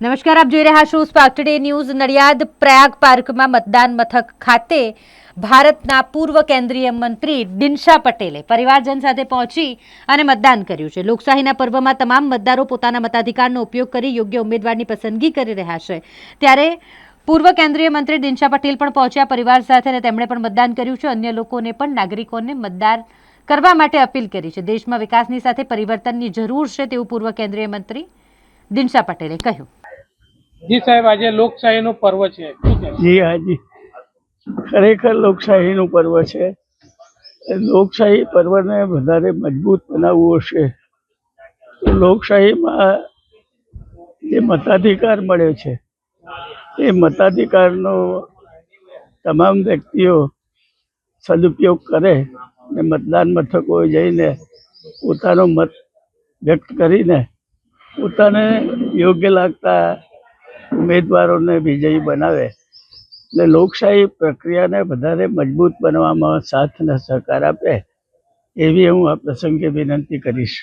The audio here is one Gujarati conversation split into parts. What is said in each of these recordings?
નમસ્કાર, આપ જોઈ રહ્યા છો spark today news. Nadiad Prayag પાર્કમાં મતદાન મથક ખાતે ભારતના પૂર્વ કેન્દ્રીય મંત્રી દિનશા પટેલે પરિવારજન સાથે પહોંચી અને મતદાન કર્યું છે। લોકશાહીના પર્વમાં તમામ મતદારો પોતાના મતાધિકારનો ઉપયોગ કરી યોગ્ય ઉમેદવારની પસંદગી કરી રહ્યા છે। ત્યારે પૂર્વ કેન્દ્રીય મંત્રી દિનશા પટેલ પણ પહોંચ્યા પરિવાર સાથે અને તેમણે પણ મતદાન કર્યું છે। અન્ય લોકોને પણ નાગરિકોને મતદાન કરવા માટે અપીલ કરી છે। દેશમાં વિકાસની સાથે પરિવર્તનની જરૂર છે તેવું પૂર્વ કેન્દ્રીય મંત્રી દિનશા પટેલે કહ્યું। જી સાહેબ, આજે લોકશાહીનું પર્વ છે। જી હાજી, ખરેખર લોકશાહીનું પર્વ છે। લોકશાહી પર્વને વધારે મજબૂત બનાવવું હશે તો લોકશાહીમાં જે મતાધિકાર મળે છે એ મતાધિકારનો તમામ વ્યક્તિઓ સદુપયોગ કરે અને મતદાન મથકોએ જઈને પોતાનો મત વ્યક્ત કરીને પોતાને યોગ્ય લાગતા ઉમેદવારોને વિજયી બનાવે એટલે લોકશાહી પ્રક્રિયાને વધારે મજબૂત બનાવવામાં સાથ અને સહકાર આપે એવી હું આ પ્રસંગે વિનંતી કરીશ।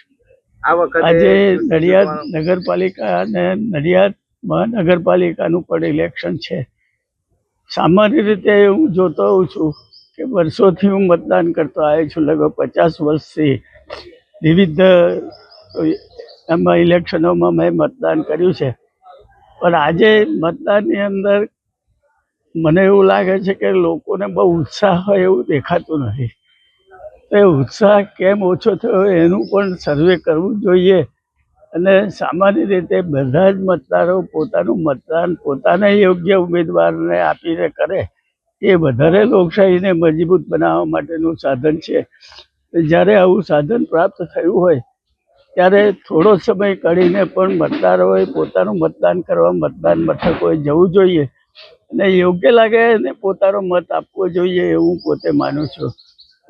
આજે નડિયાદ નગરપાલિકા અને નડિયાદ મહાનગરપાલિકાનું પણ ઇલેક્શન છે। સામાન્ય રીતે હું જોતો હોઉં છું કે વર્ષોથી હું મતદાન કરતો આવ્યો છું, લગભગ 50 વર્ષથી વિવિધ એમાં ઇલેક્શનોમાં મેં મતદાન કર્યું છે। પણ આજે મતદાનની અંદર મને એવું લાગે છે કે લોકોને બહુ ઉત્સાહ હોય એવું દેખાતું નથી। એ ઉત્સાહ કેમ ઓછો થયો એનું પણ સર્વે કરવું જોઈએ અને સામાન્ય રીતે બધા જ મતદારો પોતાનું મતદાન પોતાને યોગ્ય ઉમેદવારને આપીને કરે એ વધારે લોકશાહીને મજબૂત બનાવવા માટેનું સાધન છે। જ્યારે આવું સાધન પ્રાપ્ત થયું હોય ત્યારે થોડો સમય કાઢીને પણ મતદારોએ પોતાનું મતદાન કરવા મતદાન મથકોએ જવું જોઈએ અને યોગ્ય લાગે અને પોતાનો મત આપવો જોઈએ એવું પોતે માનું છું।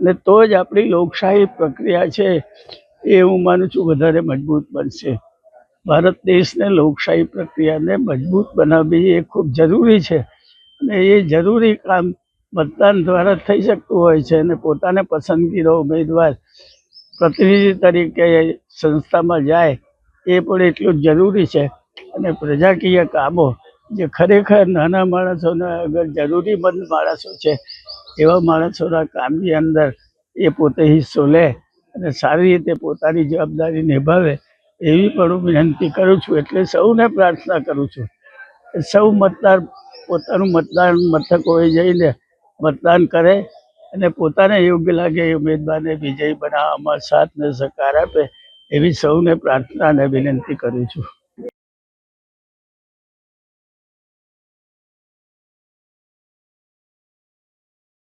અને તો જ આપણી લોકશાહી પ્રક્રિયા છે એ હું માનું છું વધારે મજબૂત બનશે। ભારત દેશને લોકશાહી પ્રક્રિયાને મજબૂત બનાવવી એ ખૂબ જરૂરી છે અને એ જરૂરી કામ મતદાન દ્વારા થઈ શકતું હોય છે અને પોતાને પસંદગીનો ઉમેદવાર પ્રતિનિધિ તરીકે સંસ્થામાં જાય એ પણ એટલું જ જરૂરી છે। અને પ્રજાકીય કામો જે ખરેખર નાના માણસોના અગર જરૂરીમંદ માણસો છે એવા માણસોના કામની અંદર એ પોતે હિસ્સો લે અને સારી રીતે પોતાની જવાબદારી નિભાવે એવી પણ હું વિનંતી કરું છું। એટલે સૌને પ્રાર્થના કરું છું કે સૌ મતદાર પોતાનું મતદાન મથકોએ જઈને મતદાન કરે અને પોતાને યોગ્ય લાગે એ ઉમેદવારને વિજયી બનાવવામાં સાથ અને સહકાર આપે એવી સૌને પ્રાર્થના અને વિનંતી કરું છું।